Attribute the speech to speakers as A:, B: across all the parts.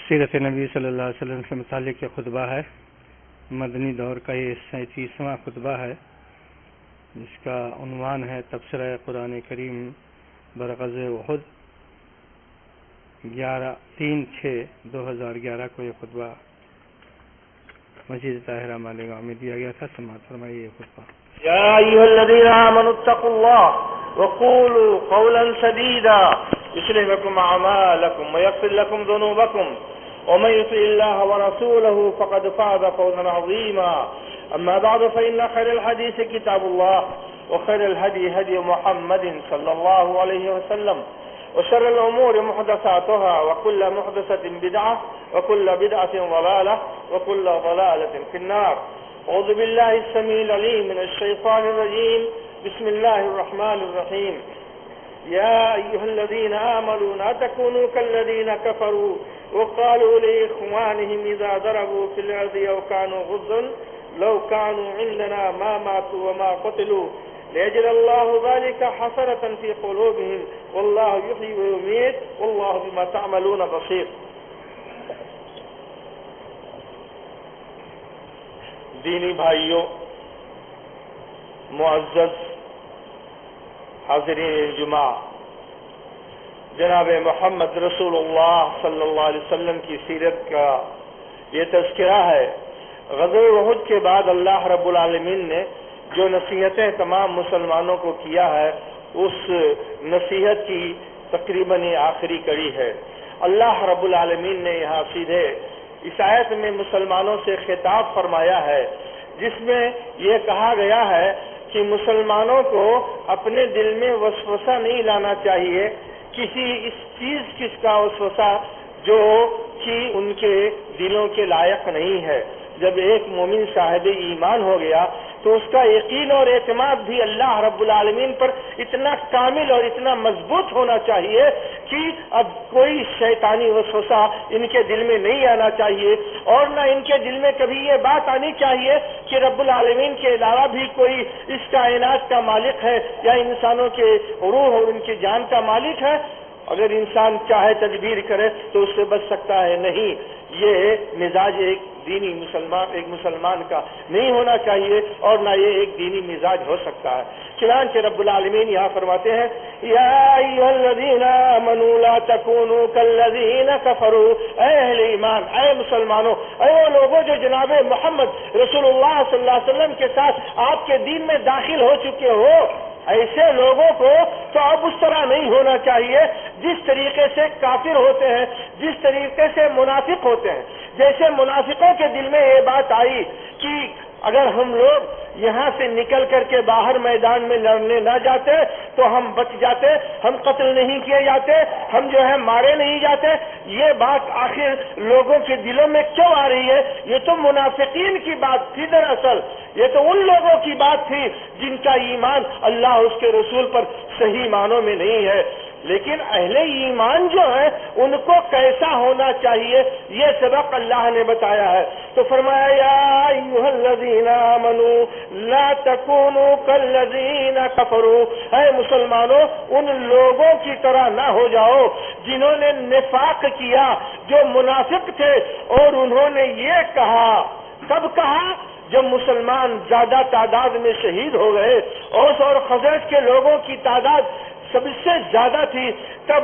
A: سیرت نبی صلی اللہ علیہ وسلم سے متعلق یہ خطبہ ہے، مدنی دور کا یہ 37واں خطبہ ہے، جس کا عنوان ہے تبصرہ قرآن کریم برغزوہ احد۔ 3/6/2011 کو یہ خطبہ مسجد طاہرہ مالیگاؤں میں دیا گیا تھا۔ سماعت فرمائیے یہ خطبہ۔
B: یا ایھا الذین آمنوا اتقوا اللہ وقولوا قولا سدیدا یصلح لکم اعمالکم ویغفر لکم ذنوبکم ومن يطع الله ورسوله فقد فاز فوزا عظيما. اما بعد فإن خير الحديث كتاب الله وخير الهدي هدي محمد صلى الله عليه وسلم وشر الأمور محدثاتها وكل محدثة بدعة وكل بدعة ضلالة وكل ضلالة في النار. أعوذ بالله السميع العليم من الشيطان الرجيم. بسم الله الرحمن الرحيم. يا أيها الذين آمنوا لا تكونوا كالذين كفروا وقالوا لإخوانهم إذا ضربوا في الأرض أو كانوا غزا لو كانوا عندنا ما ماتوا وما قتلوا ليجعل الله ذلك حسرة في قلوبهم والله يحيي ويميت والله بما تعملون بصير. دینی بھائیوں، معزز حاضرین جمعہ، جناب محمد رسول اللہ صلی اللہ علیہ وسلم کی سیرت کا یہ تذکرہ ہے۔ غزوہ احد کے بعد اللہ رب العالمین نے جو نصیحتیں تمام مسلمانوں کو کیا ہے، اس نصیحت کی تقریباً آخری کڑی ہے۔ اللہ رب العالمین نے یہاں سیدھے اس آیت میں مسلمانوں سے خطاب فرمایا ہے، جس میں یہ کہا گیا ہے کہ مسلمانوں کو اپنے دل میں وسوسہ نہیں لانا چاہیے، کسی اس چیز کس کا وسوسہ جو کہ ان کے دلوں کے لائق نہیں ہے۔ جب ایک مومن صاحب ایمان ہو گیا تو اس کا یقین اور اعتماد بھی اللہ رب العالمین پر اتنا کامل اور اتنا مضبوط ہونا چاہیے کہ اب کوئی شیطانی وسوسہ ان کے دل میں نہیں آنا چاہیے، اور نہ ان کے دل میں کبھی یہ بات آنی چاہیے کہ رب العالمین کے علاوہ بھی کوئی اس کائنات کا مالک ہے یا انسانوں کے روح اور ان کی جان کا مالک ہے۔ اگر انسان چاہے تدبیر کرے تو اس سے بچ سکتا ہے، نہیں، یہ مزاج ایک مسلمان کا نہیں ہونا چاہیے، اور نہ یہ ایک دینی مزاج ہو سکتا ہے۔ چنانچہ رب العالمین یہاں فرماتے ہیں، یا ایھا الذین آمنوا لا تکونوا کالذین کفروا، اے اہل ایمان، اے مسلمانوں، اے وہ لوگوں جو جناب محمد رسول اللہ صلی اللہ علیہ وسلم کے ساتھ آپ کے دین میں داخل ہو چکے ہو، ایسے لوگوں کو تو اب اس طرح نہیں ہونا چاہیے جس طریقے سے کافر ہوتے ہیں، جس طریقے سے منافق ہوتے ہیں۔ جیسے منافقوں کے دل میں یہ بات آئی کہ اگر ہم لوگ یہاں سے نکل کر کے باہر میدان میں لڑنے نہ جاتے تو ہم بچ جاتے، ہم قتل نہیں کیے جاتے، ہم جو ہے مارے نہیں جاتے۔ یہ بات آخر لوگوں کے دلوں میں کیوں آ رہی ہے؟ یہ تو منافقین کی بات تھی، دراصل یہ تو ان لوگوں کی بات تھی جن کا ایمان اللہ اس کے رسول پر صحیح معنوں میں نہیں ہے۔ لیکن اہل ایمان جو ہے ان کو کیسا ہونا چاہیے یہ سبق اللہ نے بتایا ہے۔ تو فرمایا، یا ایھا الذین آمنوا لا تکونوا کالذین کفروا، اے مسلمانوں ان لوگوں کی طرح نہ ہو جاؤ جنہوں نے نفاق کیا، جو منافق تھے، اور انہوں نے یہ کہا، کب کہا؟ جب مسلمان زیادہ تعداد میں شہید ہو گئے، اوس اور خزرج کے لوگوں کی تعداد سب سے زیادہ تھی، تب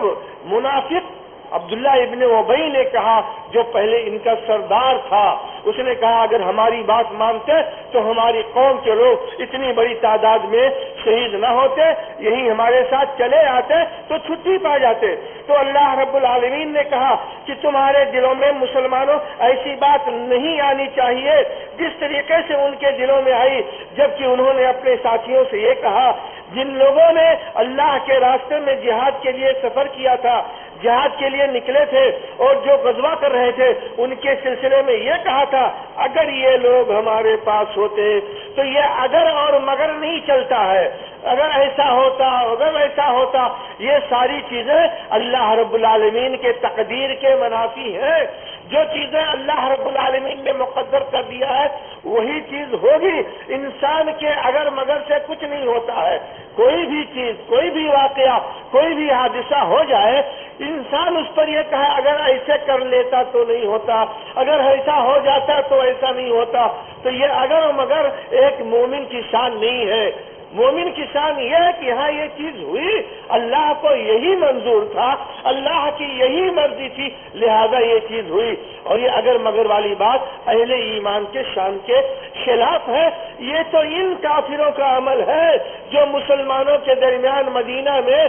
B: منافق عبداللہ ابن ابی نے کہا، جو پہلے ان کا سردار تھا، اس نے کہا اگر ہماری بات مانتے تو ہماری قوم کے لوگ اتنی بڑی تعداد میں شہید نہ ہوتے، یہی ہمارے ساتھ چلے آتے تو چھٹی پا جاتے۔ تو اللہ رب العالمین نے کہا کہ تمہارے دلوں میں مسلمانوں ایسی بات نہیں آنی چاہیے جس طریقے سے ان کے دلوں میں آئی، جبکہ انہوں نے اپنے ساتھیوں سے یہ کہا، جن لوگوں نے اللہ کے راستے میں جہاد کے لیے سفر کیا تھا، جہاد کے لیے نکلے تھے، اور جو غزوہ کر رہے تھے، ان کے سلسلے میں یہ کہا تھا اگر یہ لوگ ہمارے پاس ہوتے تو یہ اگر اور مگر نہیں چلتا ہے، اگر ایسا ہوتا، اگر ایسا ہوتا، یہ ساری چیزیں اللہ رب العالمین کے تقدیر کے منافی ہیں۔ جو چیزیں اللہ رب العالمین نے مقدر کر دیا ہے وہی چیز ہوگی۔ انسان کے اگر مگر سے کچھ نہیں ہوتا ہے، کوئی بھی چیز، کوئی بھی واقعہ، کوئی بھی حادثہ ہو جائے، انسان اس پر یہ کہا اگر ایسے کر لیتا تو نہیں ہوتا، اگر ایسا ہو جاتا تو ایسا نہیں ہوتا، تو یہ اگر و مگر ایک مومن کی شان نہیں ہے۔ مومن کی شان یہ ہے کہ ہاں یہ چیز ہوئی، اللہ کو یہی منظور تھا، اللہ کی یہی مرضی تھی، لہذا یہ چیز ہوئی۔ اور یہ اگر مگر والی بات اہل ایمان کے شان کے خلاف ہے۔ یہ تو ان کافروں کا عمل ہے جو مسلمانوں کے درمیان مدینہ میں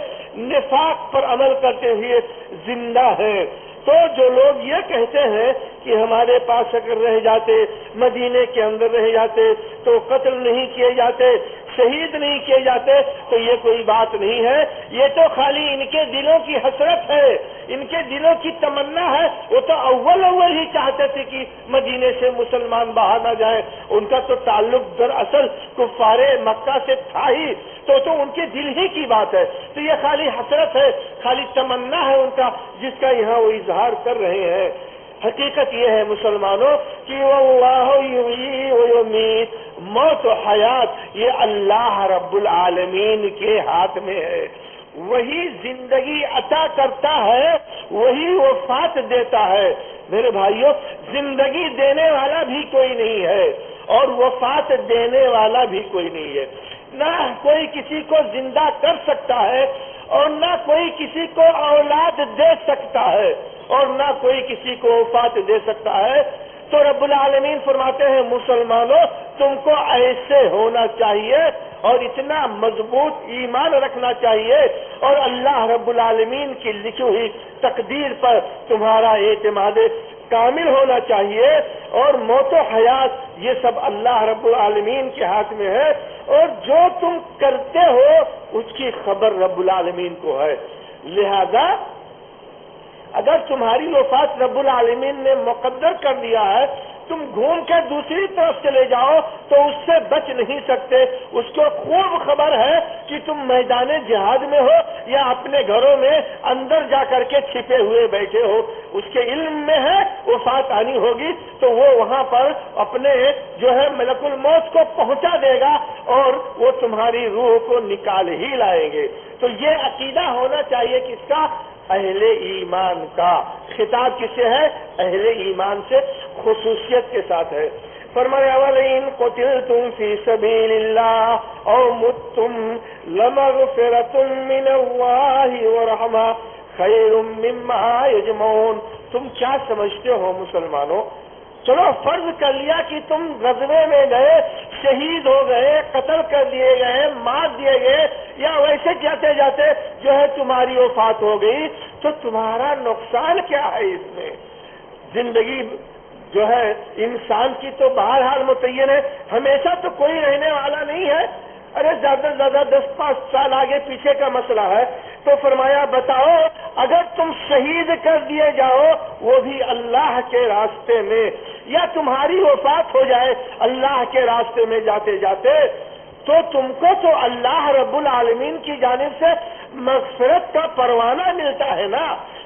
B: نفاق پر عمل کرتے ہوئے زندہ ہیں۔ تو جو لوگ یہ کہتے ہیں کہ ہمارے پاس اگر رہ جاتے، مدینے کے اندر رہ جاتے تو قتل نہیں کیے جاتے، شہید نہیں کیے جاتے، تو یہ کوئی بات نہیں ہے، یہ تو خالی ان کے دلوں کی حسرت ہے، ان کے دلوں کی تمنا ہے۔ وہ تو اول ہی چاہتے تھے کہ مدینے سے مسلمان باہر نہ جائیں، ان کا تو تعلق دراصل کفار مکہ سے تھا ہی، تو ان کے دل ہی کی بات ہے۔ تو یہ خالی حسرت ہے، خالی تمنا ہے ان کا، جس کا یہاں وہ اظہار کر رہے ہیں۔ حقیقت یہ ہے مسلمانوں کہ واللہ یحیی و یمیت، موت و حیات یہ اللہ رب العالمین کے ہاتھ میں ہے۔ وہی زندگی عطا کرتا ہے، وہی وفات دیتا ہے۔ میرے بھائیوں، زندگی دینے والا بھی کوئی نہیں ہے اور وفات دینے والا بھی کوئی نہیں ہے۔ نہ کوئی کسی کو زندہ کر سکتا ہے اور نہ کوئی کسی کو اولاد دے سکتا ہے اور نہ کوئی کسی کو وفات دے سکتا ہے۔ تو رب العالمین فرماتے ہیں مسلمانوں تم کو ایسے ہونا چاہیے اور اتنا مضبوط ایمان رکھنا چاہیے اور اللہ رب العالمین کی لکھی ہوئی تقدیر پر تمہارا اعتماد کامل ہونا چاہیے، اور موت و حیات یہ سب اللہ رب العالمین کے ہاتھ میں ہے، اور جو تم کرتے ہو اس کی خبر رب العالمین کو ہے۔ لہذا اگر تمہاری وفات رب العالمین نے مقدر کر دیا ہے، تم گھوم کر دوسری طرف چلے جاؤ تو اس سے بچ نہیں سکتے۔ اس کو خوب خبر ہے کہ تم میدان جہاد میں ہو یا اپنے گھروں میں اندر جا کر کے چھپے ہوئے بیٹھے ہو، اس کے علم میں ہے وفات آنی ہوگی، تو وہ وہاں پر اپنے جو ہے ملک الموت کو پہنچا دے گا اور وہ تمہاری روح کو نکال ہی لائیں گے۔ تو یہ عقیدہ ہونا چاہیے کس کا؟ اہل ایمان کا۔ خطاب کس سے ہے؟ اہل ایمان سے خصوصیت کے ساتھ ہے۔ فرمایا وَلَئِن قُتِلْتُمْ فِي سَبِيلِ اللَّهِ أَوْ مُتُّمْ لَمَغْفِرَةٌ مِّنَ اللَّهِ وَرَحْمَةٌ خَيْرٌ مِّمَّا يَجْمَعُونَ۔ تم کیا سمجھتے ہو مسلمانوں؟ چلو فرض کر لیا کہ تم غزوے میں گئے، شہید ہو گئے، قتل کر دیے گئے، مار دیے گئے، یا ویسے جاتے جاتے جو ہے تمہاری وفات ہو گئی، تو تمہارا نقصان کیا ہے اس میں؟ زندگی جو ہے انسان کی تو بہرحال متعین ہے، ہمیشہ تو کوئی رہنے والا نہیں ہے۔ ارے زیادہ سے زیادہ 10-5 سال آگے پیچھے کا مسئلہ ہے۔ تو فرمایا بتاؤ اگر تم شہید کر دیے جاؤ وہ بھی اللہ کے راستے میں، یا تمہاری وفات ہو جائے اللہ کے راستے میں جاتے جاتے، تو تم کو تو اللہ رب العالمین کی جانب سے مغفرت کا پروانہ ملتا ہے نا،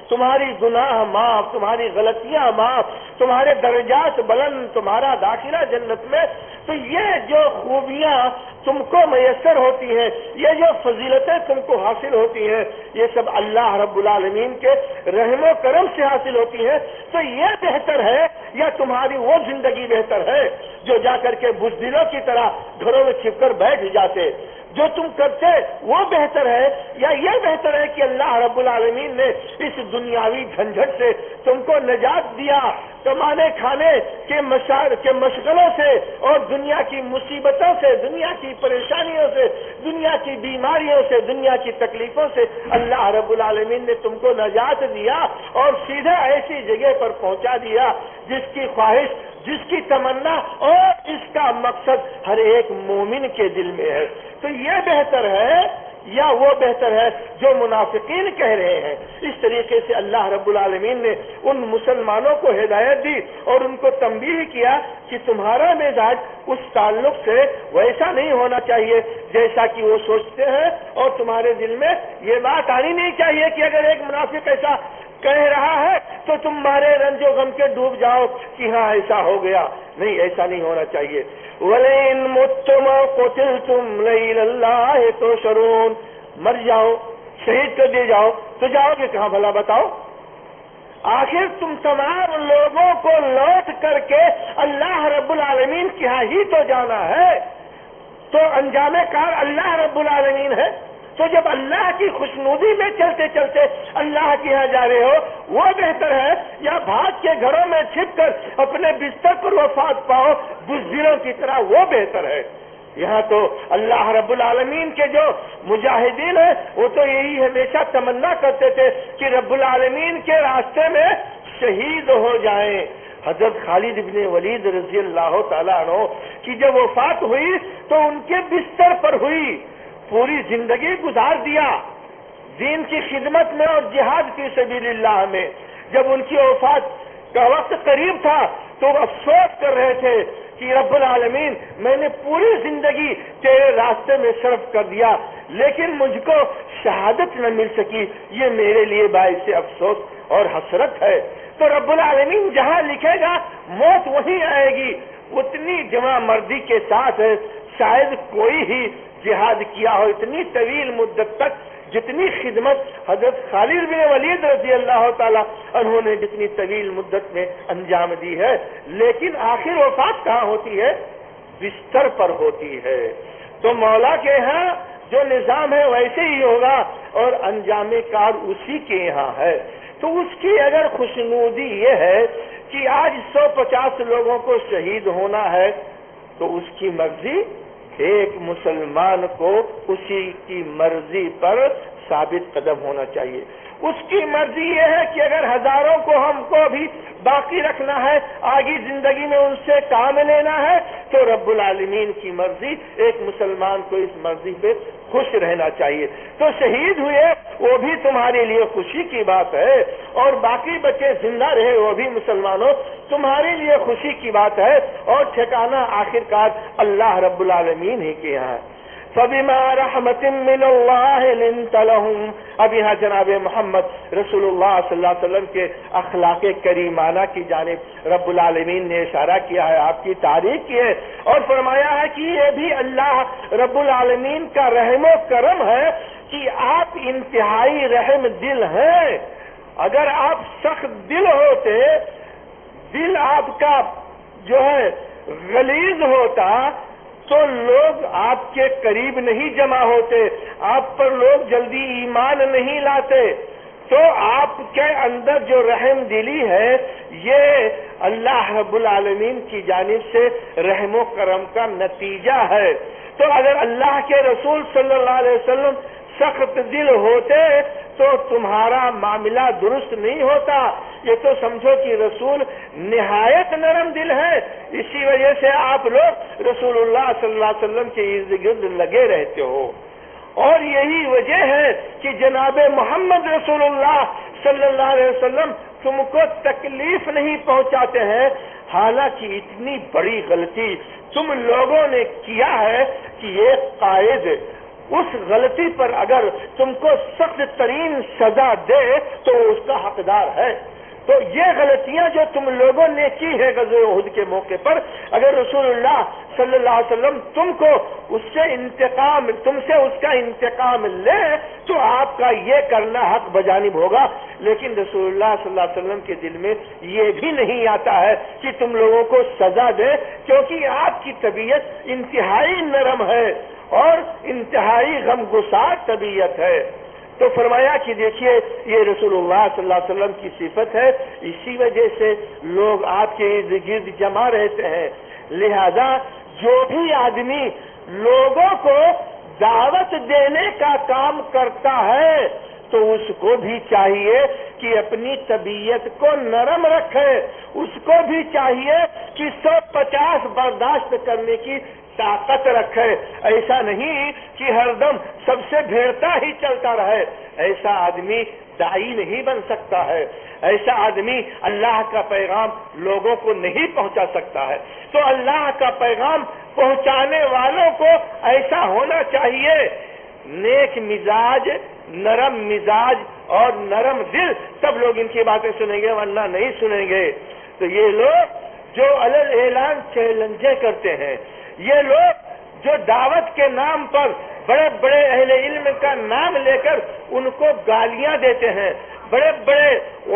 B: تمہاری گناہ معاف، تمہاری غلطیاں معاف، تمہارے درجات بلند، تمہارا داخلہ جنت میں۔ تو یہ جو خوبیاں تم کو میسر ہوتی ہیں، یہ جو فضیلتیں تم کو حاصل ہوتی ہیں، یہ سب اللہ رب العالمین کے رحم و کرم سے حاصل ہوتی ہیں۔ تو یہ بہتر ہے یا تمہاری وہ زندگی بہتر ہے جو جا کر کے بزدلوں کی طرح گھروں میں چھپ کر بیٹھ جاتے؟ جو تم کرتے وہ بہتر ہے یا یہ بہتر ہے کہ اللہ رب العالمین نے اس دنیاوی جھنجھٹ سے تم کو نجات دیا، کمانے کھانے کے مشغلوں سے اور دنیا کی مصیبتوں سے، دنیا کی پریشانیوں سے، دنیا کی بیماریوں سے، دنیا کی تکلیفوں سے اللہ رب العالمین نے تم کو نجات دیا اور سیدھا ایسی جگہ پر پہنچا دیا جس کی خواہش، جس کی تمنا اور اس کا مقصد ہر ایک مومن کے دل میں ہے۔ تو یہ بہتر ہے یا وہ بہتر ہے جو منافقین کہہ رہے ہیں؟ اس طریقے سے اللہ رب العالمین نے ان مسلمانوں کو ہدایت دی اور ان کو تنبیہ کیا کہ تمہارا مزاج اس تعلق سے ویسا نہیں ہونا چاہیے جیسا کہ وہ سوچتے ہیں، اور تمہارے دل میں یہ بات آنی نہیں چاہیے کہ اگر ایک منافق ایسا کہہ رہا ہے تو تم مارے رنج و غم کے ڈوب جاؤ کہ ہاں ایسا ہو گیا۔ نہیں، ایسا نہیں ہونا چاہیے۔ وَلَئِن مُتُّمْ قُتِلْتُمْ لَإِلَى اللَّهِ تُحْشَرُونَ۔ مر جاؤ، شہید کر دیے جاؤ تو جاؤ گے کہاں بھلا بتاؤ؟ آخر تم تمام لوگوں کو لوٹ کر کے اللہ رب العالمین کے ہاں ہی تو جانا ہے، تو انجام کار اللہ رب العالمین ہے۔ تو جب اللہ کی خوشنودی میں چلتے چلتے اللہ کے ہاں جا رہے ہو وہ بہتر ہے، یا بھاگ کے گھروں میں چھپ کر اپنے بستر پر وفات پاؤ بزدلوں کی طرح، وہ بہتر ہے۔ یہاں تو اللہ رب العالمین کے جو مجاہدین ہیں وہ تو یہی ہمیشہ تمنا کرتے تھے کہ رب العالمین کے راستے میں شہید ہو جائیں۔ حضرت خالد بن ولید رضی اللہ تعالیٰ عنہ کی جب وفات ہوئی تو ان کے بستر پر ہوئی، پوری زندگی گزار دیا دین کی خدمت میں اور جہاد فی سبیل اللہ میں۔ جب ان کی وفات کا وقت قریب تھا تو افسوس کر رہے تھے کہ رب العالمین میں نے پوری زندگی تیرے راستے میں صرف کر دیا لیکن مجھ کو شہادت نہ مل سکی، یہ میرے لیے باعث افسوس اور حسرت ہے۔ تو رب العالمین جہاں لکھے گا موت وہیں آئے گی۔ اتنی جمع مردی کے ساتھ شاید کوئی ہی جہاد کیا ہو اتنی طویل مدت تک جتنی خدمت حضرت خالد بن ولید رضی اللہ تعالیٰ انہوں نے جتنی طویل مدت میں انجام دی ہے، لیکن آخر وفات کہاں ہوتی ہے؟ بستر پر ہوتی ہے۔ تو مولا کے ہاں جو نظام ہے ویسے ہی ہوگا اور انجام کار اسی کے یہاں ہے۔ تو اس کی اگر خوشنودی یہ ہے کہ آج 150 لوگوں کو شہید ہونا ہے تو اس کی مرضی ایک مسلمان کو اسی کی مرضی پر ثابت قدم ہونا چاہیے۔ اس کی مرضی یہ ہے کہ اگر ہزاروں کو ہم کو بھی باقی رکھنا ہے، آگے زندگی میں ان سے کام لینا ہے، تو رب العالمین کی مرضی، ایک مسلمان کو اس مرضی پہ خوش رہنا چاہیے۔ تو شہید ہوئے وہ بھی تمہارے لیے خوشی کی بات ہے، اور باقی بچے زندہ رہے وہ بھی مسلمانوں تمہارے لیے خوشی کی بات ہے، اور ٹھکانہ آخرکار اللہ رب العالمین ہی کے یہاں ہے۔ فَبِمَا رَحْمَةٍ مِّنَ اللَّهِ لِنْتَ لَهُمْ۔ اب یہاں جناب محمد رسول اللہ صلی اللہ علیہ وسلم کے اخلاق کریمانہ کی جانب رب العالمین نے اشارہ کیا ہے، آپ کی تعریف کی ہے اور فرمایا ہے کہ یہ بھی اللہ رب العالمین کا رحم و کرم ہے کہ آپ انتہائی رحم دل ہیں۔ اگر آپ سخت دل ہوتے، دل آپ کا جو ہے غلیظ ہوتا تو لوگ آپ کے قریب نہیں جمع ہوتے، آپ پر لوگ جلدی ایمان نہیں لاتے۔ تو آپ کے اندر جو رحم دلی ہے یہ اللہ رب العالمین کی جانب سے رحم و کرم کا نتیجہ ہے۔ تو اگر اللہ کے رسول صلی اللہ علیہ وسلم سخت دل ہوتے تو تمہارا معاملہ درست نہیں ہوتا۔ یہ تو سمجھو کہ رسول نہایت نرم دل ہے، اسی وجہ سے آپ لوگ رسول اللہ صلی اللہ علیہ وسلم کے ارد گرد لگے رہتے ہو، اور یہی وجہ ہے کہ جناب محمد رسول اللہ صلی اللہ علیہ وسلم تم کو تکلیف نہیں پہنچاتے ہیں۔ حالانکہ اتنی بڑی غلطی تم لوگوں نے کیا ہے کہ یہ قائد اس غلطی پر اگر تم کو سخت ترین سزا دے تو اس کا حقدار ہے۔ تو یہ غلطیاں جو تم لوگوں نے کی ہے غزوہ احد کے موقع پر، اگر رسول اللہ صلی اللہ علیہ وسلم تم سے اس کا انتقام لے تو آپ کا یہ کرنا حق بجانب ہوگا، لیکن رسول اللہ صلی اللہ علیہ وسلم کے دل میں یہ بھی نہیں آتا ہے کہ تم لوگوں کو سزا دے، کیونکہ آپ کی طبیعت انتہائی نرم ہے اور انتہائی غمگسار طبیعت ہے۔ تو فرمایا کہ دیکھیے یہ رسول اللہ صلی اللہ علیہ وسلم کی صفت ہے، اسی وجہ سے لوگ آپ کے ارد گرد جمع رہتے ہیں۔ لہذا جو بھی آدمی لوگوں کو دعوت دینے کا کام کرتا ہے تو اس کو بھی چاہیے کہ اپنی طبیعت کو نرم رکھے، اس کو بھی چاہیے کہ 150 برداشت کرنے کی طاقت رکھے۔ ایسا نہیں کہ ہر دم سب سے بھیڑتا ہی چلتا رہے، ایسا آدمی داعی نہیں بن سکتا ہے، ایسا آدمی اللہ کا پیغام لوگوں کو نہیں پہنچا سکتا ہے۔ تو اللہ کا پیغام پہنچانے والوں کو ایسا ہونا چاہیے، نیک مزاج، نرم مزاج اور نرم دل، تب لوگ ان کی باتیں سنیں گے ورنہ نہیں سنیں گے۔ تو یہ لوگ جو علل اعلان چیلنجیں کرتے ہیں، یہ لوگ جو دعوت کے نام پر بڑے بڑے اہل علم کا نام لے کر ان کو گالیاں دیتے ہیں، بڑے بڑے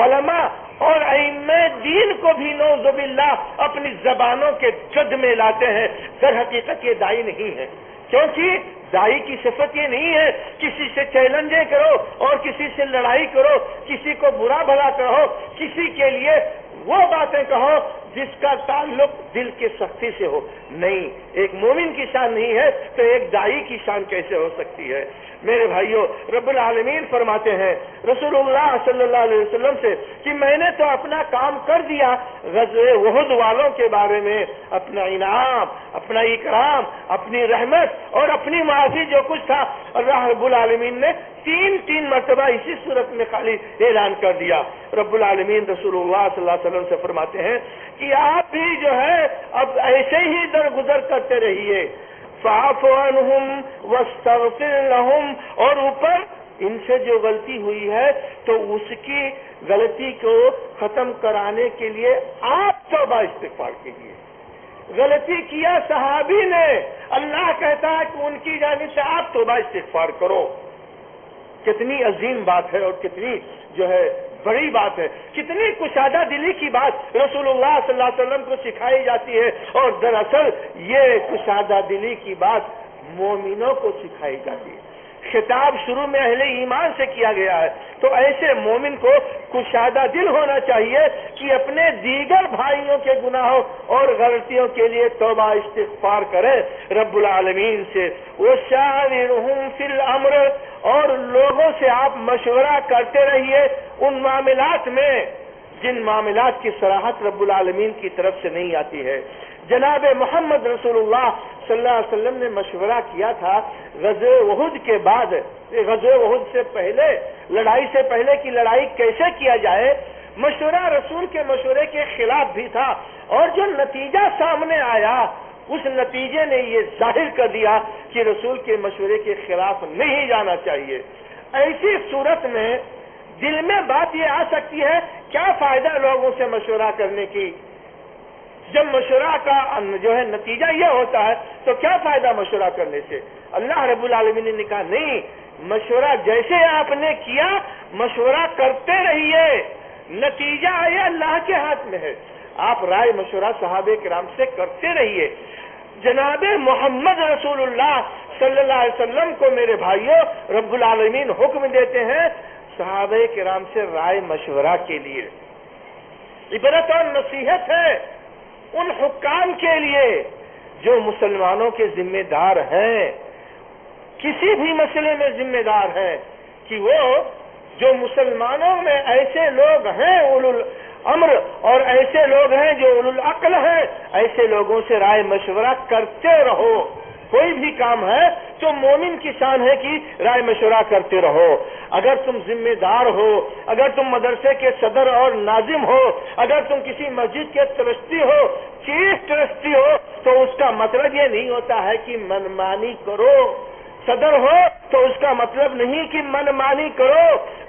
B: علماء اور ائمہ دین کو بھی نعوذ باللہ اپنی زبانوں کے جد میں لاتے ہیں، در حقیقت یہ داعی نہیں ہے، کیونکہ داعی کی صفت یہ نہیں ہے کسی سے چیلنجیں کرو اور کسی سے لڑائی کرو، کسی کو برا بھلا کہو، کسی کے لیے وہ باتیں کہو جس کا تعلق دل کے سختی سے ہو، نہیں، ایک مومن کی شان نہیں ہے تو ایک داعی کی شان کیسے ہو سکتی ہے؟ میرے بھائیوں، رب العالمین فرماتے ہیں رسول اللہ صلی اللہ علیہ وسلم سے کہ میں نے تو اپنا کام کر دیا، غزوہ احد والوں کے بارے میں اپنا انعام، اپنا اکرام، اپنی رحمت اور اپنی معافی جو کچھ تھا اللہ رب العالمین نے تین مرتبہ اسی صورت میں خالی اعلان کر دیا۔ رب العالمین رسول اللہ صلی اللہ علیہ وسلم سے فرماتے ہیں کہ آپ بھی جو ہے اب ایسے ہی درگزر کرتے رہیے، فاعف عنہم واستغفر لہم، اور اوپر ان سے جو غلطی ہوئی ہے تو اس کی غلطی کو ختم کرانے کے لیے آپ توبہ استغفار کیجیے۔ غلطی کیا صحابی نے، اللہ کہتا ہے کہ ان کی جانب سے آپ توبہ استغفار کرو۔ کتنی عظیم بات ہے اور کتنی جو ہے بڑی بات ہے، کتنی کشادہ دلی کی بات رسول اللہ صلی اللہ علیہ وسلم کو سکھائی جاتی ہے، اور دراصل یہ کشادہ دلی کی بات مومنوں کو سکھائی جاتی ہے۔ خطاب شروع میں اہل ایمان سے کیا گیا ہے، تو ایسے مومن کو کشادہ دل ہونا چاہیے کہ اپنے دیگر بھائیوں کے گناہوں اور غلطیوں کے لیے توبہ استغفار کرے رب العالمین سے۔ وَشَاوِرْهُمْ فِي الْأَمْرِ، اور لوگوں سے آپ مشورہ کرتے رہیے ان معاملات میں جن معاملات کی صراحت رب العالمین کی طرف سے نہیں آتی ہے۔ جناب محمد رسول اللہ صلی اللہ علیہ وسلم نے مشورہ کیا تھا غزوہ احد کے بعد، غزوہ احد سے پہلے، لڑائی سے پہلے کی لڑائی کیسے کیا جائے، مشورہ رسول کے مشورے کے خلاف بھی تھا، اور جو نتیجہ سامنے آیا اس نتیجے نے یہ ظاہر کر دیا کہ رسول کے مشورے کے خلاف نہیں جانا چاہیے۔ ایسی صورت میں دل میں بات یہ آ سکتی ہے کیا فائدہ لوگوں سے مشورہ کرنے کی، جب مشورہ کا جو ہے نتیجہ یہ ہوتا ہے تو کیا فائدہ مشورہ کرنے سے؟ اللہ رب العالمین نے کہا نہیں، مشورہ جیسے آپ نے کیا مشورہ کرتے رہیے، نتیجہ یہ اللہ کے ہاتھ میں ہے۔ آپ رائے مشورہ صحابہ کرام سے کرتے رہیے۔ جناب محمد رسول اللہ صلی اللہ علیہ وسلم کو میرے بھائیوں رب العالمین حکم دیتے ہیں صحابہ کرام سے رائے مشورہ کے لیے۔ عبرت اور نصیحت ہے ان حکام کے لیے جو مسلمانوں کے ذمہ دار ہیں، کسی بھی مسئلے میں ذمہ دار ہیں، کہ وہ جو مسلمانوں میں ایسے لوگ ہیں اولو الامر اور ایسے لوگ ہیں جو اولو العقل ہیں، ایسے لوگوں سے رائے مشورہ کرتے رہو۔ کوئی بھی کام ہے تو مومن کی شان ہے کہ رائے مشورہ کرتے رہو۔ اگر تم ذمہ دار ہو، اگر تم مدرسے کے صدر اور ناظم ہو، اگر تم کسی مسجد کے ٹرسٹی ہو، چیف ٹرسٹی ہو، تو اس کا مطلب یہ نہیں ہوتا ہے کہ منمانی کرو۔ صدر ہو تو اس کا مطلب نہیں کہ منمانی کرو،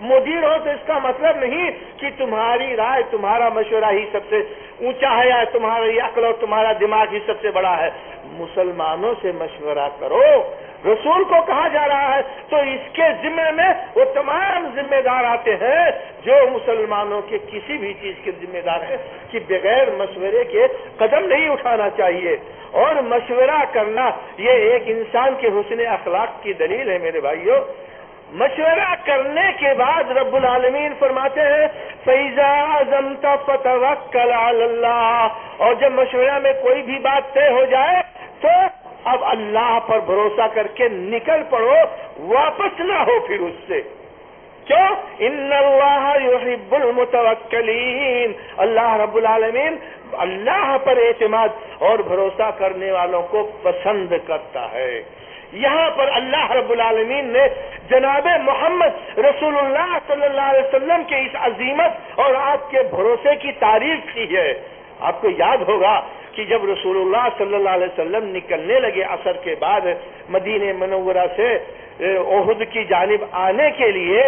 B: مدیر ہو تو اس کا مطلب نہیں کہ تمہاری رائے، تمہارا مشورہ ہی سب سے اونچا ہے یا تمہاری عقل اور تمہارا دماغ ہی سب سے بڑا ہے۔ مسلمانوں سے مشورہ کرو، رسول کو کہا جا رہا ہے تو اس کے ذمہ میں وہ تمام ذمہ دار آتے ہیں جو مسلمانوں کے کسی بھی چیز کے ذمہ دار ہیں کہ بغیر مشورے کے قدم نہیں اٹھانا چاہیے۔ اور مشورہ کرنا یہ ایک انسان کے حسن اخلاق کی دلیل ہے میرے بھائیوں۔ مشورہ کرنے کے بعد رب العالمین فرماتے ہیں فَإِذَا عَزَمْتَ فَتَوَكَّلْ عَلَى اللَّهِ، اور جب مشورہ میں کوئی بھی بات طے ہو جائے تو اب اللہ پر بھروسہ کر کے نکل پڑو، واپس نہ ہو پھر اس سے۔ کیوں؟ ان اللہ یحب المتوکلین، اللہ رب العالمین اللہ پر اعتماد اور بھروسہ کرنے والوں کو پسند کرتا ہے۔ یہاں پر اللہ رب العالمین نے جناب محمد رسول اللہ صلی اللہ علیہ وسلم کے اس عظیمت اور آپ کے بھروسے کی تعریف کی ہے۔ آپ کو یاد ہوگا کہ جب رسول اللہ صلی اللہ علیہ وسلم نکلنے لگے عصر کے بعد مدینہ منورہ سے احد کی جانب آنے کے لیے،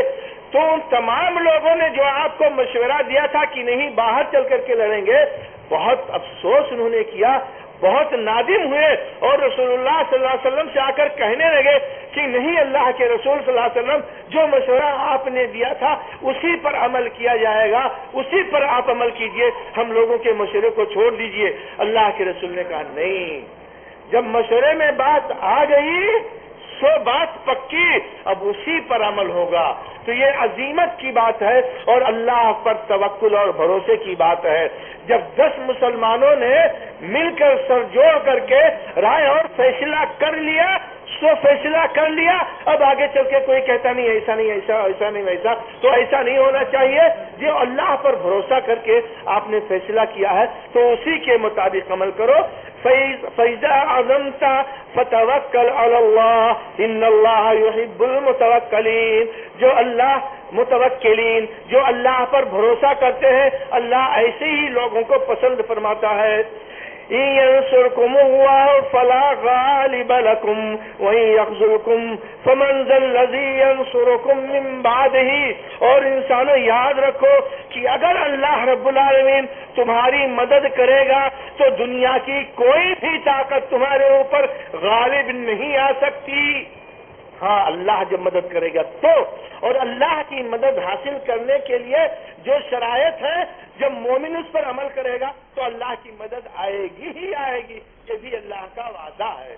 B: تو ان تمام لوگوں نے جو آپ کو مشورہ دیا تھا کہ نہیں باہر چل کر کے لڑیں گے، بہت افسوس انہوں نے کیا بہت نادم ہوئے اور رسول اللہ صلی اللہ علیہ وسلم سے آ کر کہنے لگے کہ نہیں اللہ کے رسول صلی اللہ علیہ وسلم جو مشورہ آپ نے دیا تھا اسی پر عمل کیا جائے گا، اسی پر آپ عمل کیجئے، ہم لوگوں کے مشورے کو چھوڑ دیجئے۔ اللہ کے رسول نے کہا نہیں، جب مشورے میں بات آ گئی سو بات پکی، اب اسی پر عمل ہوگا۔ تو یہ عظیمت کی بات ہے اور اللہ پر توکل اور بھروسے کی بات ہے۔ جب 10 مسلمانوں نے مل کر سر جوڑ کر کے رائے اور فیصلہ کر لیا، سو فیصلہ کر لیا، اب آگے چل کے کوئی کہتا نہیں ایسا نہیں ایسا، ایسا نہیں ویسا، تو ایسا نہیں ہونا چاہیے۔ جو اللہ پر بھروسہ کر کے آپ نے فیصلہ کیا ہے تو اسی کے مطابق عمل کرو۔ فَإِذَا عَزَمْتَ فَتَوَكَّلْ عَلَى اللَّهِ إِنَّ اللَّهَ يُحِبُّ الْمُتَوَكِّلِينَ۔ جو اللہ متوکلین، جو اللہ پر بھروسہ کرتے ہیں، اللہ ایسے ہی لوگوں کو پسند فرماتا ہے۔ إِن يَنصُرْكُمُ اللَّهُ فَلَا غَالِبَ لَكُمْ وَإِن يَخْذُلْكُمْ فَمَنْ ذَا الَّذِي يَنصُرُكُمْ مِنْ بَعْدِهِ۔ اور انسانوں یاد رکھو کہ اگر اللہ رب العالمین تمہاری مدد کرے گا تو دنیا کی کوئی بھی طاقت تمہارے اوپر غالب نہیں آ سکتی۔ ہاں اللہ جب مدد کرے گا تو، اور اللہ کی مدد حاصل کرنے کے لیے جو شرائط ہے، جب مومن اس پر عمل کرے گا تو اللہ کی مدد آئے گی ہی آئے گی، یہ بھی اللہ کا وعدہ ہے۔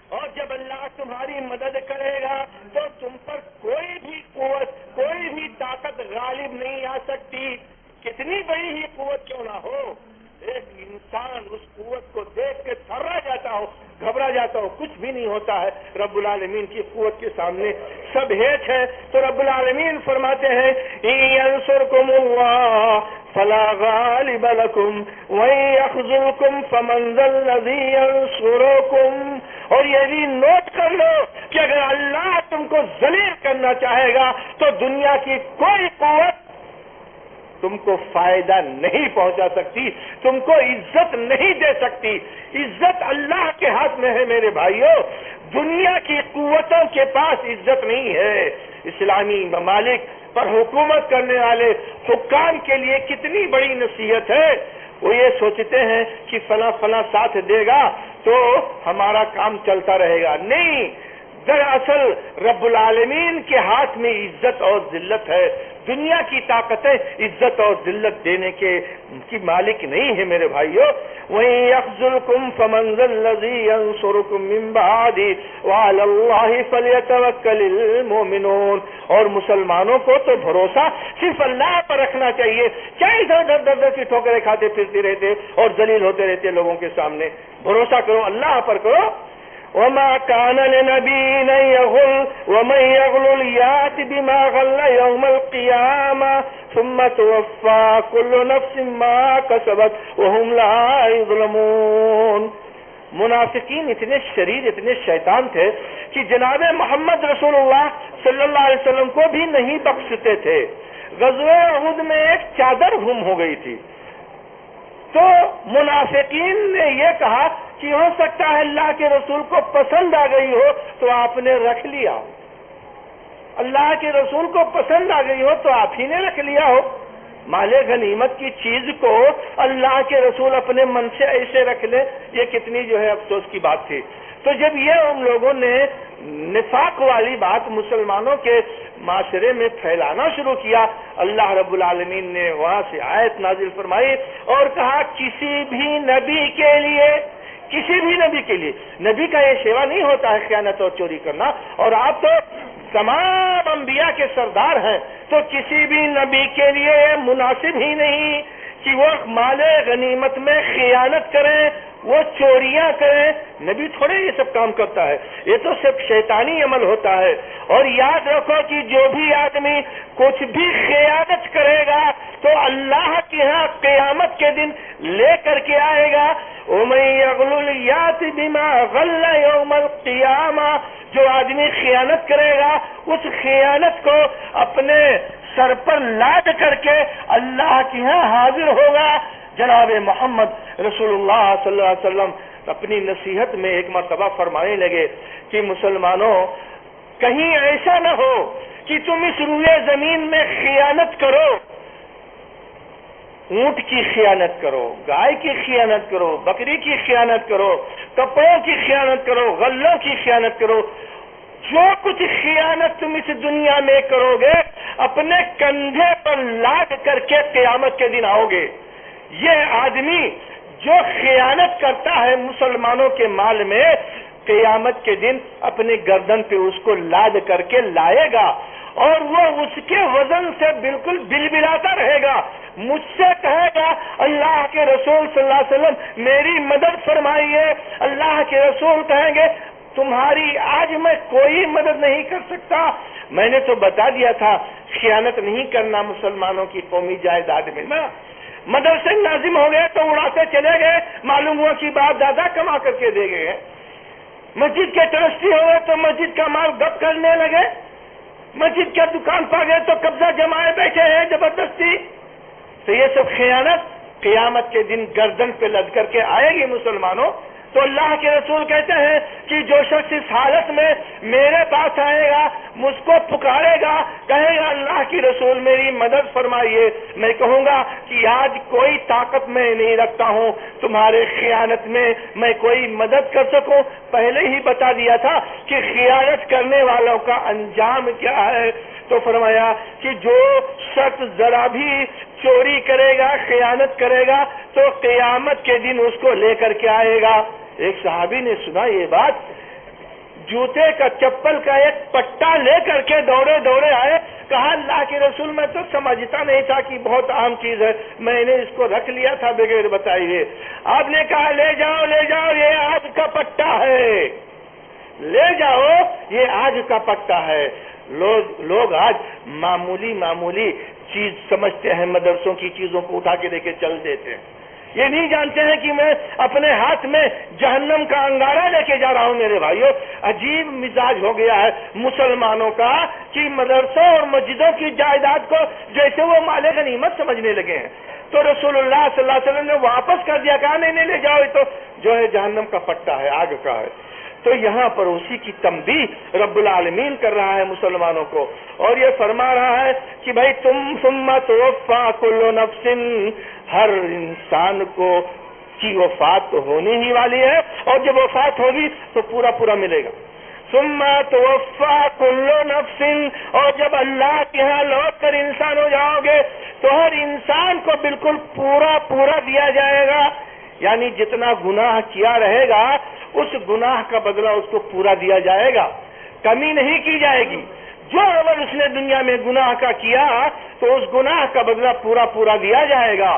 B: اور جب اللہ تمہاری مدد کرے گا تو تم پر کوئی بھی قوت، کوئی بھی طاقت غالب نہیں آ سکتی، کتنی بڑی ہی قوت کیوں نہ ہو۔ ایک انسان اس قوت کو دیکھ کے تھرا جاتا ہو، گھبرا جاتا ہو، کچھ بھی نہیں ہوتا ہے۔ رب العالمین کی قوت کے سامنے سب ہیچ ہے۔ تو رب العالمین فرماتے ہیں إِن يَنصُرْكُمُ اللَّهُ فَلَا غَالِبَ لَكُمْ وَإِن يَخْذُلْكُمْ فَمَنْ ذَا الَّذِي يَنصُرُكُمْ۔ اور یہ بھی نوٹ کر لو کہ اگر اللہ تم کو ذلیل کرنا چاہے گا تو دنیا کی کوئی قوت تم کو فائدہ نہیں پہنچا سکتی، تم کو عزت نہیں دے سکتی۔ عزت اللہ کے ہاتھ میں ہے میرے بھائیوں، دنیا کی قوتوں کے پاس عزت نہیں ہے۔ اسلامی ممالک پر حکومت کرنے والے حکام کے لیے کتنی بڑی نصیحت ہے، وہ یہ سوچتے ہیں کہ فلاں فلاں ساتھ دے گا تو ہمارا کام چلتا رہے گا۔ نہیں، دراصل رب العالمین کے ہاتھ میں عزت اور ذلت ہے۔ دنیا کی طاقتیں عزت اور ذلت دینے کی مالک نہیں ہے میرے بھائیوں۔ وَإِن يَخْذُلْكُمْ فَمَنْ ذَا الَّذِي يَنصُرُكُمْ مِنْ بَعْدِهِ وَعَلَى اللَّهِ فَلْيَتَوَكَّلِ الْمُؤْمِنُونَ۔ اور مسلمانوں کو تو بھروسہ صرف اللہ پر رکھنا چاہیے، کیا ادھر ادھر کی ٹھوکریں کھاتے پھرتے رہتے اور ذلیل ہوتے رہتے لوگوں کے سامنے۔ بھروسہ کرو، اللہ پر کرو۔ وما كان لنبي أن يغل ومن يغل يأت بما غل يوم القيامة ثم توفى كل نفس ما كسبت وهم لا يظلمون۔ منافقین اتنے شریر، اتنے شیطان تھے کہ جناب محمد رسول اللہ صلی اللہ علیہ وسلم کو بھی نہیں بخشتے تھے۔ غزوہ احد میں ایک چادر گم ہو گئی تھی تو منافقین نے یہ کہا کہ ہو سکتا ہے اللہ کے رسول کو پسند آ گئی ہو تو آپ نے رکھ لیا ہو، اللہ کے رسول کو پسند آ گئی ہو تو آپ ہی نے رکھ لیا ہو۔ مال غنیمت کی چیز کو اللہ کے رسول اپنے من سے ایسے رکھ لیں، یہ کتنی جو ہے افسوس کی بات تھی۔ تو جب یہ ان لوگوں نے نفاق والی بات مسلمانوں کے معاشرے میں پھیلانا شروع کیا، اللہ رب العالمین نے وہاں سے آیت نازل فرمائی اور کہا کسی بھی نبی کے لیے، کسی بھی نبی کے لیے، نبی کا یہ شیوا نہیں ہوتا ہے خیانت اور چوری کرنا، اور آپ تو تمام انبیاء کے سردار ہیں، تو کسی بھی نبی کے لیے مناسب ہی نہیں کہ وہ مال غنیمت میں خیانت کریں، وہ چوریاں کریں۔ نبی تھوڑے یہ سب کام کرتا ہے، یہ تو صرف شیطانی عمل ہوتا ہے۔ اور یاد رکھو کہ جو بھی آدمی کچھ بھی خیانت کرے گا تو اللہ کے ہاں قیامت کے دن لے کر کے آئے گا وَمَن يَغْلُلْ يَأْتِ بِمَا غَلَّ يَوْمَ الْقِيَامَةِ۔ جو آدمی خیانت کرے گا اس خیانت کو اپنے سر پر لاد کر کے اللہ کے ہاں حاضر ہوگا۔ جناب محمد رسول اللہ صلی اللہ علیہ وسلم اپنی نصیحت میں ایک مرتبہ فرمانے لگے کہ مسلمانوں کہیں ایسا نہ ہو کہ تم اس روئے زمین میں خیانت کرو، اونٹ کی خیانت کرو، گائے کی خیانت کرو، بکری کی خیانت کرو، کپڑوں کی خیانت کرو، غلوں کی خیانت کرو، جو کچھ خیانت تم اس دنیا میں کرو گے اپنے کندھے پر لاد کر کے قیامت کے دن آؤ گے۔ یہ آدمی جو خیانت کرتا ہے مسلمانوں کے مال میں، قیامت کے دن اپنی گردن پہ اس کو لاد کر کے لائے گا اور وہ اس کے وزن سے بالکل بلبلاتا رہے گا، مجھ سے کہے گا اللہ کے رسول صلی اللہ علیہ وسلم میری مدد فرمائیے۔ اللہ کے رسول کہیں گے تمہاری آج میں کوئی مدد نہیں کر سکتا، میں نے تو بتا دیا تھا خیانت نہیں کرنا مسلمانوں کی قومی جائیداد میں نا۔ مدرسے ناظم ہو گئے تو اڑاتے چلے گئے، معلوم ہوا کہ باپ دادا کما کر کے دے گئے۔ مسجد کے ٹرسٹی ہو گئے تو مسجد کا مال گپ کرنے لگے، مسجد کے دکان پا گئے تو قبضہ جمائے بیٹھے ہیں زبردستی۔ تو یہ سب خیانت قیامت کے دن گردن پہ لد کر کے آئے گی مسلمانوں۔ تو اللہ کے رسول کہتے ہیں کہ جو شخص اس حالت میں میرے پاس آئے گا، مجھ کو پکارے گا، کہے گا اللہ کی رسول میری مدد فرمائیے، میں کہوں گا کہ آج کوئی طاقت میں نہیں رکھتا ہوں تمہارے خیانت میں کوئی مدد کر سکوں۔ پہلے ہی بتا دیا تھا کہ خیانت کرنے والوں کا انجام کیا ہے۔ تو فرمایا کہ جو شخص ذرا بھی چوری کرے گا، خیانت کرے گا تو قیامت کے دن اس کو لے کر کے آئے گا۔ ایک صحابی نے سنا یہ بات، جوتے کا چپل کا ایک پٹا لے کر کے دوڑے دوڑے آئے، کہا اللہ کے رسول میں تو سمجھتا نہیں تھا کہ بہت عام چیز ہے، میں نے اس کو رکھ لیا تھا بغیر بتائیے۔ آپ نے کہا لے جاؤ لے جاؤ، یہ آج کا پٹا ہے، لے جاؤ یہ آج کا پٹا ہے۔ لوگ آج معمولی چیز سمجھتے ہیں، مدرسوں کی چیزوں کو اٹھا کے لے کے چل دیتے ہیں، یہ نہیں جانتے ہیں کہ میں اپنے ہاتھ میں جہنم کا انگارہ لے کے جا رہا ہوں۔ میرے بھائیوں، عجیب مزاج ہو گیا ہے مسلمانوں کا کہ مدرسوں اور مسجدوں کی جائیداد کو جیسے وہ مال غنیمت سمجھنے لگے ہیں۔ تو رسول اللہ صلی اللہ علیہ وسلم نے واپس کر دیا، کہا نہیں لے جاؤ، یہ تو جو ہے جہنم کا پٹا ہے، آگ کا ہے۔ تو یہاں پر اسی کی تنبیہ رب العالمین کر رہا ہے مسلمانوں کو، اور یہ فرما رہا ہے کہ بھائی ثم توفی کل نفس، ہر انسان کو کی وفات تو ہونی ہی والی ہے، اور جب وفات ہوگی تو پورا ملے گا۔ ثم توفی کل نفس، اور جب اللہ کے ہاں لوٹ کر انسان ہو جاؤ گے تو ہر انسان کو بالکل پورا دیا جائے گا، یعنی جتنا گناہ کیا رہے گا اس گناہ کا بدلہ اس کو پورا دیا جائے گا، کمی نہیں کی جائے گی۔ جو عمل اس نے دنیا میں گناہ کا کیا تو اس گناہ کا بدلہ پورا دیا جائے گا۔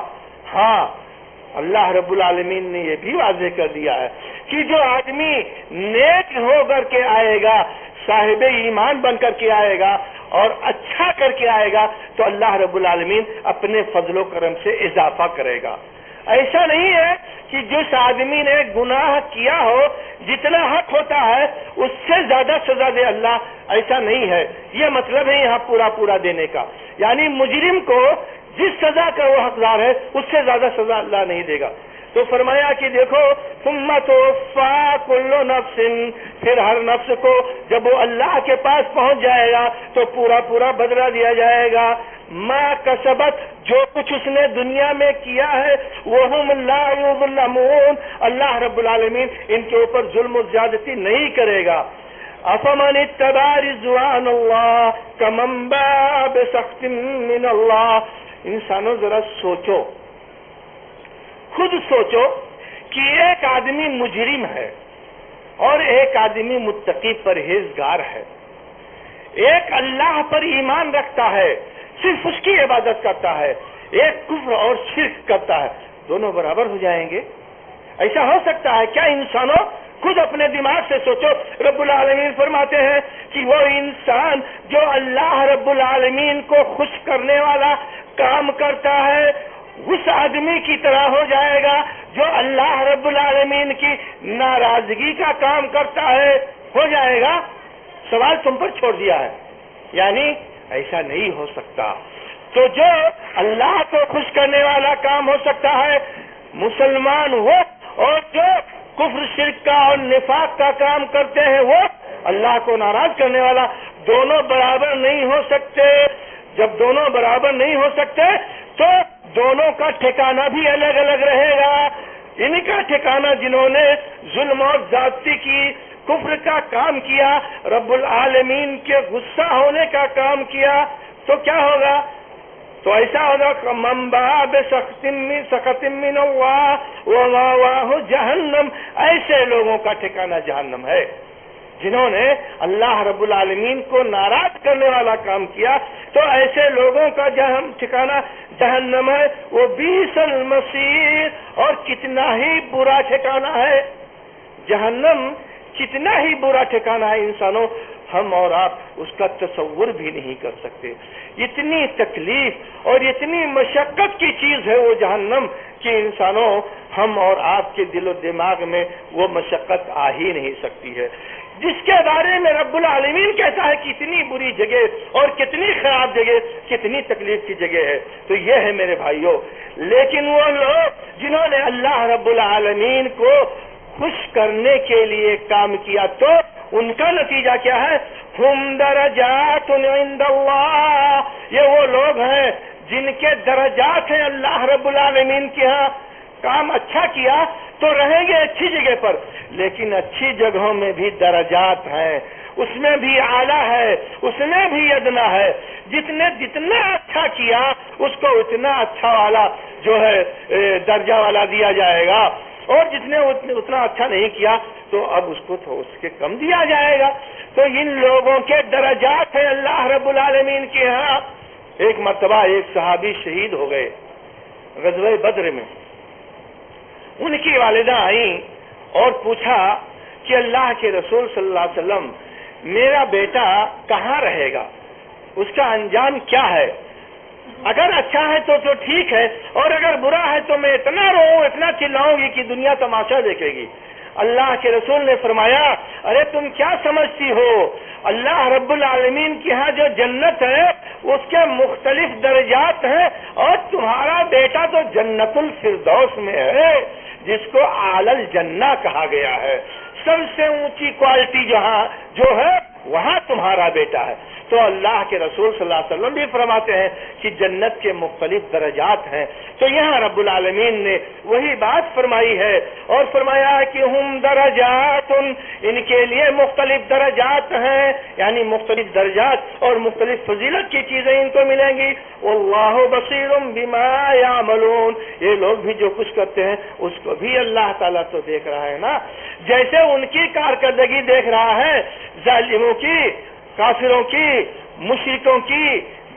B: ہاں، اللہ رب العالمین نے یہ بھی واضح کر دیا ہے کہ جو آدمی نیک ہو کر کے آئے گا، صاحب ایمان بن کر کے آئے گا اور اچھا کر کے آئے گا تو اللہ رب العالمین اپنے فضل و کرم سے اضافہ کرے گا۔ ایسا نہیں ہے کہ جس آدمی نے گناہ کیا ہو جتنا حق ہوتا ہے اس سے زیادہ سزا دے اللہ، ایسا نہیں ہے۔ یہ مطلب ہے یہاں پورا دینے کا، یعنی مجرم کو جس سزا کا وہ حقدار ہے اس سے زیادہ سزا اللہ نہیں دے گا۔ تو فرمایا کہ دیکھو ثم توفی کل نفس، پھر ہر نفس کو جب وہ اللہ کے پاس پہنچ جائے گا تو پورا بدلہ دیا جائے گا۔ ما کسبت، جو کچھ اس نے دنیا میں کیا ہے، وہم لا یظلمون، اللہ رب العالمین ان کے اوپر ظلم و زیادتی نہیں کرے گا۔ افمن اتبع رضوان اللہ کمن باء بسخط من اللہ، انسانوں ذرا سوچو، خود سوچو کہ ایک آدمی مجرم ہے اور ایک آدمی متقی پرہیزگار ہے، ایک اللہ پر ایمان رکھتا ہے، صرف اس کی عبادت کرتا ہے، ایک کفر اور شرک کرتا ہے، دونوں برابر ہو جائیں گے؟ ایسا ہو سکتا ہے کیا؟ انسانوں خود اپنے دماغ سے سوچو۔ رب العالمین فرماتے ہیں کہ وہ انسان جو اللہ رب العالمین کو خوش کرنے والا کام کرتا ہے اس آدمی کی طرح ہو جائے گا جو اللہ رب العالمین کی ناراضگی کا کام کرتا ہے، ہو جائے گا؟ سوال تم پر چھوڑ دیا ہے، یعنی ایسا نہیں ہو سکتا۔ تو جو اللہ کو خوش کرنے والا کام ہو سکتا ہے مسلمان وہ، اور جو کفر شرک کا اور نفاق کا کام کرتے ہیں وہ اللہ کو ناراض کرنے والا، دونوں برابر نہیں ہو سکتے۔ جب دونوں برابر نہیں ہو سکتے تو دونوں کا ٹھکانہ بھی الگ الگ رہے گا. ان کا ٹھکانہ جنہوں نے ظلم اور زیادتی کی، کفر کا کام کیا، رب العالمین کے غصہ ہونے کا کام کیا، تو کیا ہوگا؟ تو ایسا ہوگا کہ من باء بسخط من اللہ ومأواہ جہنم. ایسے لوگوں کا ٹھکانہ جہنم ہے جنہوں نے اللہ رب العالمین کو ناراض کرنے والا کام کیا. تو ایسے لوگوں کا ٹھکانہ جہنم ہے. وہ بئس المصیر، اور کتنا ہی برا ٹھکانہ ہے جہنم، کتنا ہی برا ٹھکانہ ہے انسانوں. ہم اور آپ اس کا تصور بھی نہیں کر سکتے. اتنی تکلیف اور اتنی مشقت کی چیز ہے وہ جہنم کہ انسانوں ہم اور آپ کے دل و دماغ میں وہ مشقت آ ہی نہیں سکتی ہے، جس کے بارے میں رب العالمین کہتا ہے کہ اتنی بری جگہ اور کتنی خراب جگہ، کتنی تکلیف کی جگہ ہے. تو یہ ہے میرے بھائیوں. لیکن وہ لوگ جنہوں نے اللہ رب العالمین کو خوش کرنے کے لیے کام کیا، تو ان کا نتیجہ کیا ہے؟ ہم درجات عند اللہ. یہ وہ لوگ ہیں جن کے درجات ہیں اللہ رب العالمین کے ہاں. کام اچھا کیا تو رہیں گے اچھی جگہ پر، لیکن اچھی جگہوں میں بھی درجات ہیں، اس میں بھی اعلیٰ ہے، اس میں بھی ادنا ہے. جتنا اچھا کیا اس کو اتنا اچھا والا جو ہے درجہ والا دیا جائے گا، اور اتنا اچھا نہیں کیا تو اب اس کو تو اس کے کم دیا جائے گا. تو ان لوگوں کے درجات ہیں اللہ رب العالمین کے ہاں. ایک مرتبہ ایک صحابی شہید ہو گئے غزوہ بدر میں. ان کی والدہ آئیں اور پوچھا کہ اللہ کے رسول صلی اللہ علیہ وسلم، میرا بیٹا کہاں رہے گا، اس کا انجام کیا ہے؟ اگر اچھا ہے تو ٹھیک ہے، اور اگر برا ہے تو میں اتنا روؤں، اتنا چلاؤں گی کہ دنیا تماشا دیکھے گی. اللہ کے رسول نے فرمایا، ارے تم کیا سمجھتی ہو؟ اللہ رب العالمین کی ہاں جو جنت ہے اس کے مختلف درجات ہیں، اور تمہارا بیٹا تو جنت الفردوس میں ہے، جس کو اعلی الجنہ کہا گیا ہے. سب سے اونچی کوالٹی جہاں جو ہے وہاں تمہارا بیٹا ہے. تو اللہ کے رسول صلی اللہ علیہ وسلم بھی فرماتے ہیں کہ جنت کے مختلف درجات ہیں. تو یہاں رب العالمین نے وہی بات فرمائی ہے اور فرمایا کہ ہم درجات، ان کے لیے مختلف درجات ہیں، یعنی مختلف درجات اور مختلف فضیلت کی چیزیں ان کو ملیں گی. واللہ بصیر بما یعملون. یہ لوگ بھی جو کچھ کرتے ہیں اس کو بھی اللہ تعالیٰ تو دیکھ رہا ہے نا. جیسے ان کی کارکردگی دیکھ رہا ہے، ظالموں کی، کافروں کی، مشرکوں کی،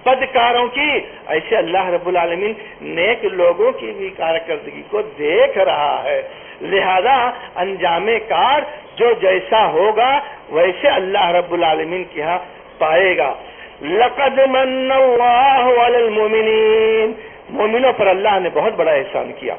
B: بدکاروں کی، ایسے اللہ رب العالمین نیک لوگوں کی بھی کارکردگی کو دیکھ رہا ہے. لہذا انجام کار جو جیسا ہوگا ویسے اللہ رب العالمین کے ہاں پائے گا. لقد من اللہ علی المؤمنین. مومنوں پر اللہ نے بہت بڑا احسان کیا،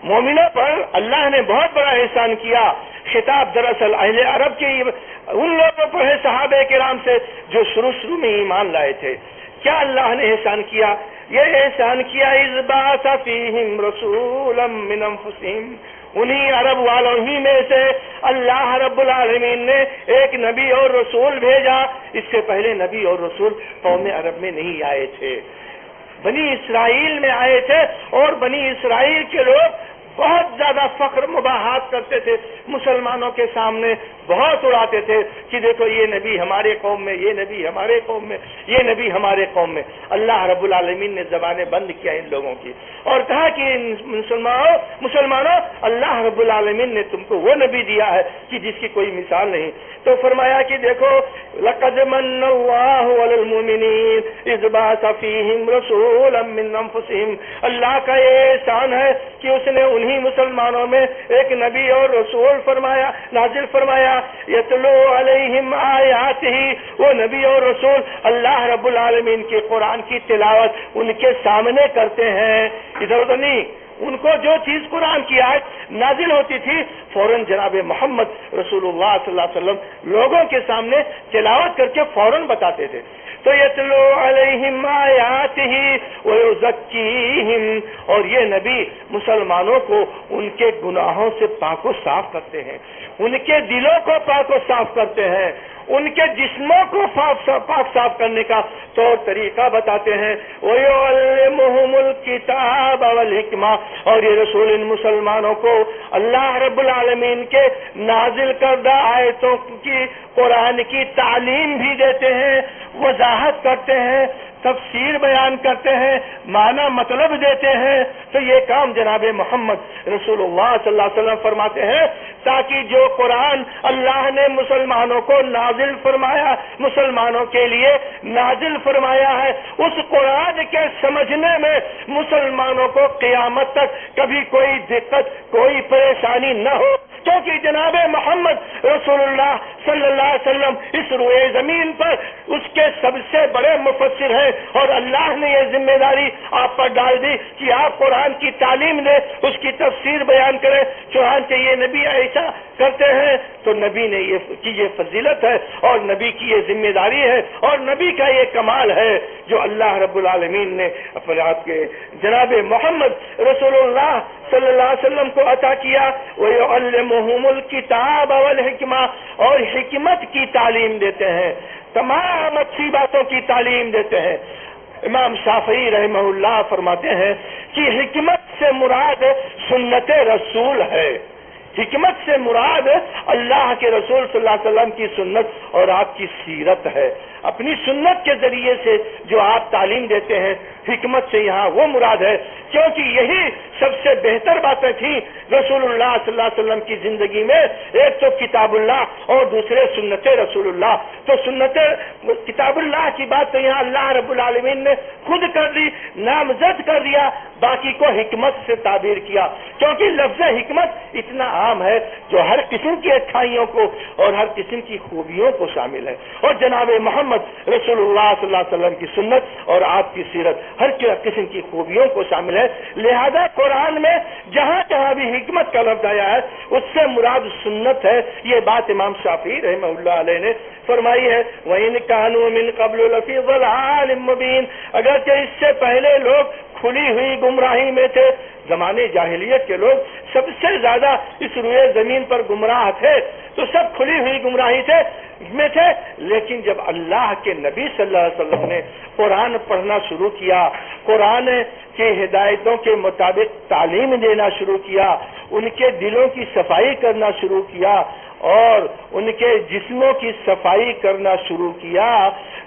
B: مومنوں پر اللہ نے بہت بڑا احسان کیا. خطاب دراصل اہل عرب کے ان لوگوں پر ہے، صحابہ کرام سے جو شروع میں ایمان لائے تھے. کیا اللہ نے احسان کیا؟ یہ احسان کیا اذ بعث فیہم رسولا من انفسہم. انہی عرب والوں ہی میں سے اللہ رب العالمین نے ایک نبی اور رسول بھیجا. اس سے پہلے نبی اور رسول قوم عرب میں نہیں آئے تھے، بنی اسرائیل میں آئے تھے. اور بنی اسرائیل کے لوگ بہت زیادہ فخر مباحات کرتے تھے، مسلمانوں کے سامنے بہت اڑاتے تھے کہ دیکھو یہ نبی ہمارے قوم میں، یہ نبی ہمارے قوم میں، یہ نبی ہمارے قوم میں. اللہ رب العالمین نے زبانیں بند کیا ان لوگوں کی اور کہا کہ مسلمانوں اللہ رب العالمین نے تم کو وہ نبی دیا ہے کہ جس کی کوئی مثال نہیں. تو فرمایا کہ دیکھو لقد من اللہ علی المؤمنین اذ بعث فیہم رسولا من انفسہم. اللہ کا یہ احسان ہے کہ اس نے انہی مسلمانوں میں ایک نبی اور رسول فرمایا، نازل فرمایا. یتلو علیہم آیاتہ. وہ نبی اور رسول اللہ رب العالمین کے قرآن کی تلاوت ان کے سامنے کرتے ہیں، ادھر ادھر نہیں. ان کو جو چیز قرآن کی آیت نازل ہوتی تھی فوراً جناب محمد رسول اللہ صلی اللہ علیہ وسلم لوگوں کے سامنے تلاوت کر کے فوراً بتاتے تھے. تو یتلو علیہم آیاتہ ویزکیہم. اور یہ نبی مسلمانوں کو ان کے گناہوں سے پاک و صاف کرتے ہیں، ان کے دلوں کو پاک و صاف کرتے ہیں، ان کے جسموں کو پاک صاف کرنے کا طور طریقہ بتاتے ہیں. وَيُعَلِّمُهُمُ الْكِتَابَ وَالْحِکْمَةَ, اور یہ رسول ان مسلمانوں کو اللہ رب العالمین کے نازل کردہ آیتوں کی, قرآن کی تعلیم بھی دیتے ہیں, وضاحت کرتے ہیں, تفسیر بیان کرتے ہیں, معنی مطلب دیتے ہیں. تو یہ کام جناب محمد رسول اللہ صلی اللہ علیہ وسلم فرماتے ہیں تاکہ جو قرآن اللہ نے مسلمانوں کو نازل فرمایا, مسلمانوں کے لیے نازل فرمایا ہے, اس قرآن کے سمجھنے میں مسلمانوں کو قیامت تک کبھی کوئی دقت, کوئی پریشانی نہ ہو. کیونکہ جناب محمد رسول اللہ صلی اللہ علیہ وسلم اس روئے زمین پر اس کے سب سے بڑے مفسر ہیں, اور اللہ نے یہ ذمہ داری آپ پر ڈال دی کہ آپ قرآن کی تعلیم دیں, اس کی تفسیر بیان کریں. چنانچہ یہ نبی ایسا کرتے ہیں تو نبی نے یہ فضیلت ہے, اور نبی کی یہ ذمہ داری ہے, اور نبی کا یہ کمال ہے جو اللہ رب العالمین نے اپنے آپ کے جناب محمد رسول اللہ صلی اللہ علیہ وسلم کو عطا کیا. وَيُعَلِّمُهُمُ الْكِتَابَ وَالْحِکْمَةَ, اور حکمت کی تعلیم دیتے ہیں, تمام اچھی باتوں کی تعلیم دیتے ہیں. امام شافعی رحمہ اللہ فرماتے ہیں کہ حکمت سے مراد سنت رسول ہے. حکمت سے مراد اللہ کے رسول صلی اللہ علیہ وسلم کی سنت اور آپ کی سیرت ہے. اپنی سنت کے ذریعے سے جو آپ تعلیم دیتے ہیں, حکمت سے یہاں وہ مراد ہے, کیونکہ یہی سب سے بہتر باتیں تھیں رسول اللہ صلی اللہ علیہ وسلم کی زندگی میں. ایک تو کتاب اللہ اور دوسرے سنت رسول اللہ. تو سنت کتاب اللہ کی بات تو یہاں اللہ رب العالمین نے خود کر دی, نامزد کر دیا, باقی کو حکمت سے تعبیر کیا, کیونکہ لفظ حکمت اتنا عام ہے جو ہر قسم کی اچھائیوں کو اور ہر قسم کی خوبیوں کو شامل ہے. اور جناب محمد رسول اللہ صلی اللہ علیہ وسلم کی سنت اور آپ کی سیرت ہر قسم کی خوبیوں کو شامل ہے. لہذا قرآن میں جہاں جہاں بھی حکمت کا لفظ آیا ہے اس سے مراد سنت ہے. یہ بات امام شافعی رحمہ اللہ علیہ نے فرمائی ہے. وَإِنْ كَانُوا مِنْ قَبْلُ لَفِي ضَلَالٍ مُبِينٍ, اگرچہ اس سے پہلے لوگ کھلی ہوئی گمراہی میں تھے. زمانے جاہلیت کے لوگ سب سے زیادہ اس روئے زمین پر گمراہ تھے, تو سب کھلی ہوئی گمراہی میں تھے. لیکن جب اللہ کے نبی صلی اللہ علیہ وسلم نے قرآن پڑھنا شروع کیا, قرآن کے ہدایتوں کے مطابق تعلیم دینا شروع کیا, ان کے دلوں کی صفائی کرنا شروع کیا اور ان کے جسموں کی صفائی کرنا شروع کیا,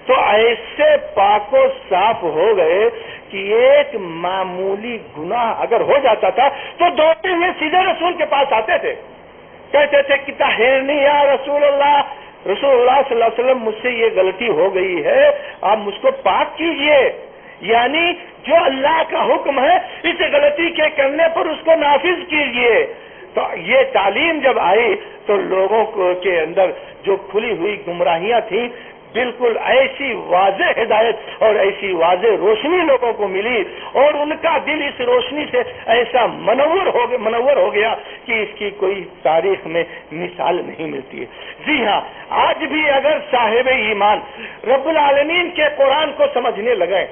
B: تو ایسے پاک و صاف ہو گئے کہ ایک معمولی گناہ اگر ہو جاتا تھا تو دوڑتے ہوئے سیدھے رسول کے پاس آتے تھے, کہتے تھے کہ طہرنی یا رسول اللہ, رسول اللہ صلی اللہ علیہ وسلم مجھ سے یہ غلطی ہو گئی ہے, آپ مجھ کو پاک کیجئے. یعنی جو اللہ کا حکم ہے اس غلطی کے کرنے پر اس کو نافذ کیجئے. تو یہ تعلیم جب آئی تو لوگوں کے اندر جو کھلی ہوئی گمراہیاں تھیں, بالکل ایسی واضح ہدایت اور ایسی واضح روشنی لوگوں کو ملی, اور ان کا دل اس روشنی سے ایسا منور ہو گیا کہ اس کی کوئی تاریخ میں مثال نہیں ملتی ہے. جی ہاں, آج بھی اگر صاحب ایمان رب العالمین کے قرآن کو سمجھنے لگے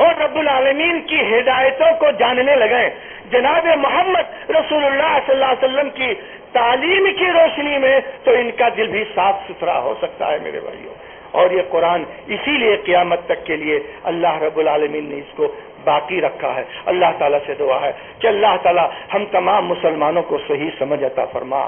B: اور رب العالمین کی ہدایتوں کو جاننے لگے, جناب محمد رسول اللہ صلی اللہ علیہ وسلم کی تعلیم کی روشنی میں, تو ان کا دل بھی صاف ستھرا ہو سکتا ہے میرے بھائیوں. اور یہ قرآن اسی لیے قیامت تک کے لیے اللہ رب العالمین نے اس کو باقی رکھا ہے. اللہ تعالیٰ سے دعا ہے کہ اللہ تعالیٰ ہم تمام مسلمانوں کو صحیح سمجھ عطا فرما.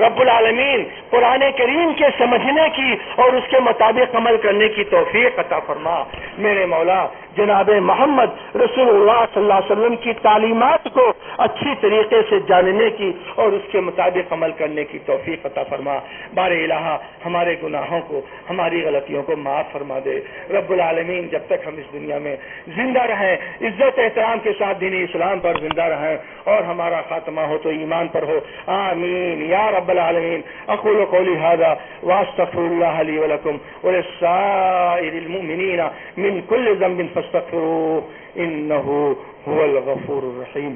B: رب العالمین قرآن کریم کے سمجھنے کی اور اس کے مطابق عمل کرنے کی توفیق عطا فرما. میرے مولا جناب محمد رسول اللہ صلی اللہ علیہ وسلم کی تعلیمات کو اچھی طریقے سے جاننے کی اور اس کے مطابق عمل کرنے کی توفیق عطا فرما. بار الہ ہمارے گناہوں کو, ہماری غلطیوں کو معاف فرما دے. رب العالمین جب تک ہم اس دنیا میں زندہ رہیں, عزت احترام کے ساتھ دین اسلام پر زندہ رہیں اور ہمارا خاتمہ ہو تو ایمان پر ہو. آمین یا رب العالمین. اقول قولی هذا واستغفر الله لي ولكم ولسائر المؤمنين من كل ذنب فاستغفروه انه هو الغفور الرحيم.